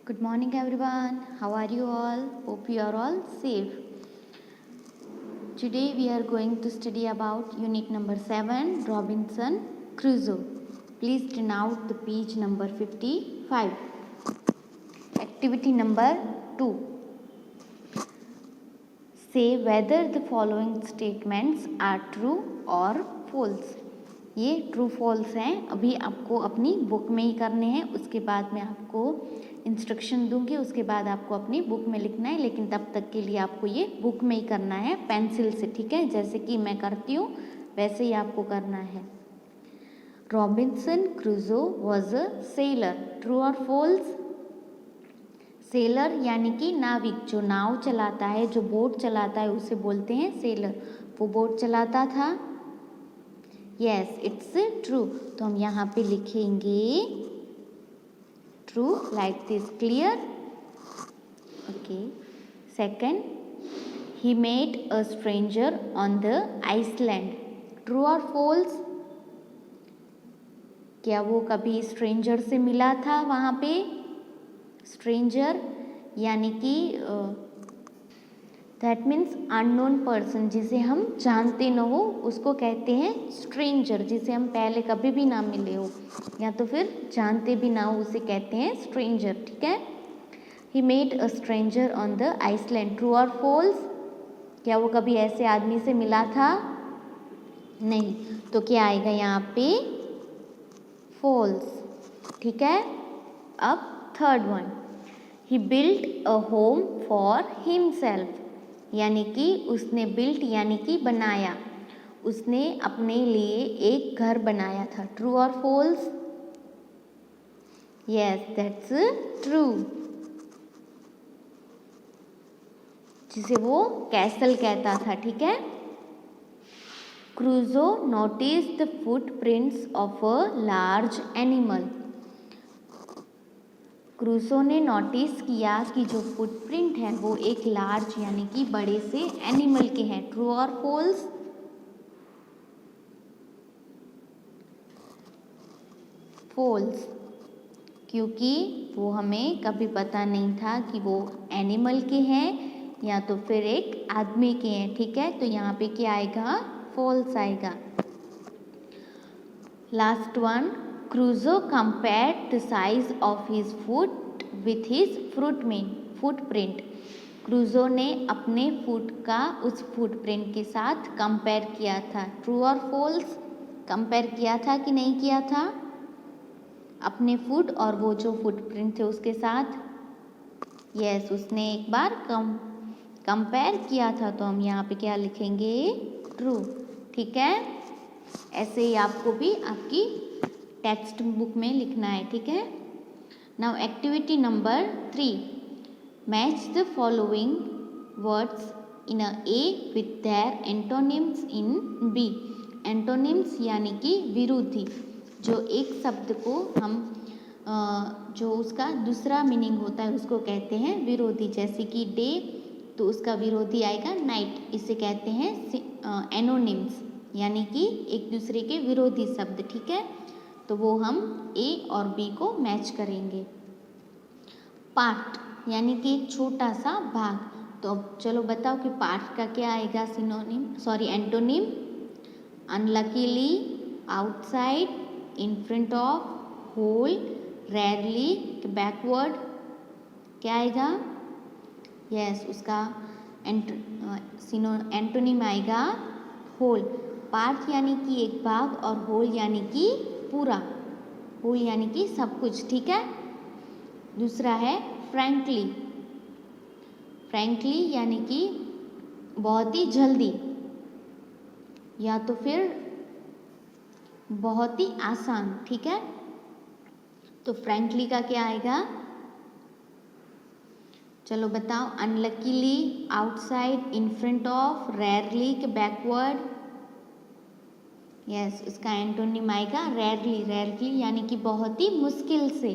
Good morning, everyone. How are you all? Hope you are all safe. Today we are going to study about unit number 7, Robinson Crusoe. Please turn out the page number 55. Activity number 2. Say whether the following statements are true or false. ये true false हैं, अभी आपको अपनी book में ही करने हैं. उसके बाद मैं आपको इंस्ट्रक्शन दूंगी, उसके बाद आपको अपनी बुक में लिखना है, लेकिन तब तक के लिए आपको ये बुक में ही करना है पेंसिल से, ठीक है. जैसे कि मैं करती हूँ वैसे ही आपको करना है. Robinson Crusoe was a seller. True और फॉल्स? सेलर यानी कि नाविक, जो नाव चलाता है, जो बोट चलाता है, उसे बोलते हैं सेलर. वो बोट चलाता था. Yes, it's true. तो हम यहाँ पे लिखेंगे true like this. Clear? Okay. Second, he met a stranger on the island. True और फॉल्स? क्या वो कभी स्ट्रेंजर से मिला था वहाँ पे? स्ट्रेंजर यानी कि दैट मीन्स अननोन पर्सन, जिसे हम जानते न हो उसको कहते हैं स्ट्रेंजर. जिसे हम पहले कभी भी ना मिले हो या तो फिर जानते भी ना हो उसे कहते हैं स्ट्रेंजर, ठीक है. He met a stranger on the island. True और फॉल्स? क्या वो कभी ऐसे आदमी से मिला था? नहीं. तो क्या आएगा यहाँ पे? फॉल्स, ठीक है. अब third one, he built a home for himself. यानी कि उसने बिल्ट यानी कि बनाया, उसने अपने लिए एक घर बनाया था. ट्रू और फॉल्स? Yes, that's true. जिसे वो कैसल कहता था, ठीक है. Crusoe notice the footprints of a large animal. Crusoe ने नोटिस किया कि जो फुटप्रिंट है वो एक लार्ज यानी कि बड़े से एनिमल के हैं. ट्रू और फॉल्स? फॉल्स, क्योंकि वो हमें कभी पता नहीं था कि वो एनिमल के हैं या तो फिर एक आदमी के हैं, ठीक है. तो यहाँ पे क्या आएगा? फॉल्स आएगा. Last one, Crusoe compared the size of his foot with his footprint. Crusoe ने अपने फुट का उस फुटप्रिंट के साथ कंपेयर किया था. ट्रू और फॉल्स? कंपेयर किया था कि नहीं किया था अपने फुट और वो जो फुटप्रिंट थे उसके साथ? यस, उसने एक बार कंपेयर किया था. तो हम यहाँ पे क्या लिखेंगे? ट्रू, ठीक है. ऐसे ही आपको भी आपकी टेक्स्ट बुक में लिखना है, ठीक है. Now activity number 3, match the following words in A with their antonyms in B. Antonyms यानी कि विरोधी, जो एक शब्द को हम जो उसका दूसरा मीनिंग होता है उसको कहते हैं विरोधी. जैसे कि डे, तो उसका विरोधी आएगा नाइट. इसे कहते हैं एनोनिम्स, यानी कि एक दूसरे के विरोधी शब्द, ठीक है. तो वो हम ए और बी को मैच करेंगे. पार्ट यानी कि एक छोटा सा भाग. तो अब चलो बताओ कि पार्ट का क्या आएगा antonym? Unluckily, outside, in front of, whole, rarely, backward. क्या आएगा? यस, उसका एंटोनिम आएगा होल. पार्ट यानी कि एक भाग और होल यानी कि पूरा. होल यानी कि सब कुछ, ठीक है. दूसरा है फ्रैंकली. फ्रैंकली यानी कि बहुत ही जल्दी या तो फिर बहुत ही आसान, ठीक है. तो फ्रैंकली का क्या आएगा? चलो बताओ. Unluckily, outside, in front of, rarely के बैकवर्ड. यस, उसका एंटोनिम आएगा रेयरली. रेयरली यानी कि बहुत ही मुश्किल से.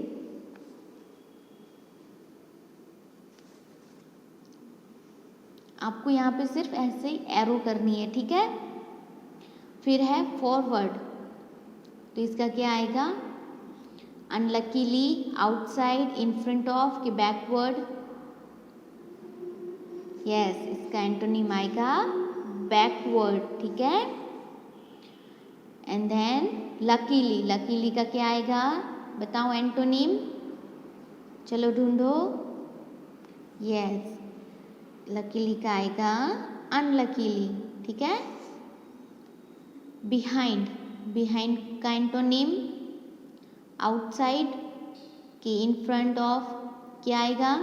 आपको यहाँ पे सिर्फ ऐसे ही एरो करनी है, ठीक है. फिर है फॉरवर्ड. तो इसका क्या आएगा? Unluckily, outside, in front of के बैकवर्ड। यस, इसका एंटोनिम आएगा बैकवर्ड, ठीक है। एंड देन लकीली, लकीली का क्या आएगा बताओ एंटोनिम, चलो ढूंढो। यस, लकीली का आएगा अनलकीली, ठीक है। बिहाइंड, बिहाइंड का एंटोनिम आउटसाइड के इन फ्रंट ऑफ क्या आएगा,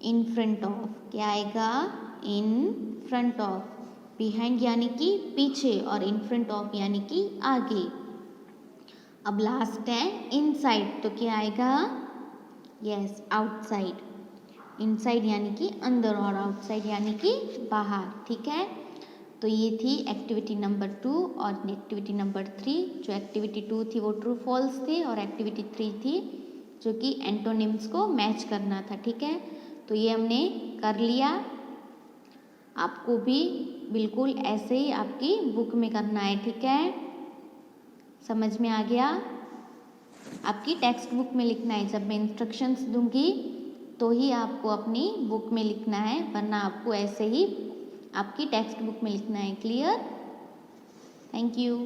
इन फ्रंट ऑफ क्या आएगा, इन फ्रंट ऑफ। बिहाइंड यानी कि पीछे और इन फ्रंट ऑफ यानी कि आगे। अब लास्ट है इनसाइड, तो क्या आएगा, यस आउटसाइड। इनसाइड यानी कि अंदर और आउटसाइड यानी कि बाहर, ठीक है। तो ये थी एक्टिविटी नंबर 2 और एक्टिविटी नंबर 3। जो एक्टिविटी 2 थी वो ट्रू फॉल्स थी और एक्टिविटी 3 थी जो कि एंटोनिम्स को मैच करना था, ठीक है। तो ये हमने कर लिया। आपको भी बिल्कुल ऐसे ही आपकी बुक में करना है, ठीक है। समझ में आ गया। आपकी टेक्स्ट बुक में लिखना है, जब मैं इंस्ट्रक्शंस दूंगी तो ही आपको अपनी बुक में लिखना है, वरना आपको ऐसे ही आपकी टेक्स्ट बुक में लिखना है। क्लियर? Thank you.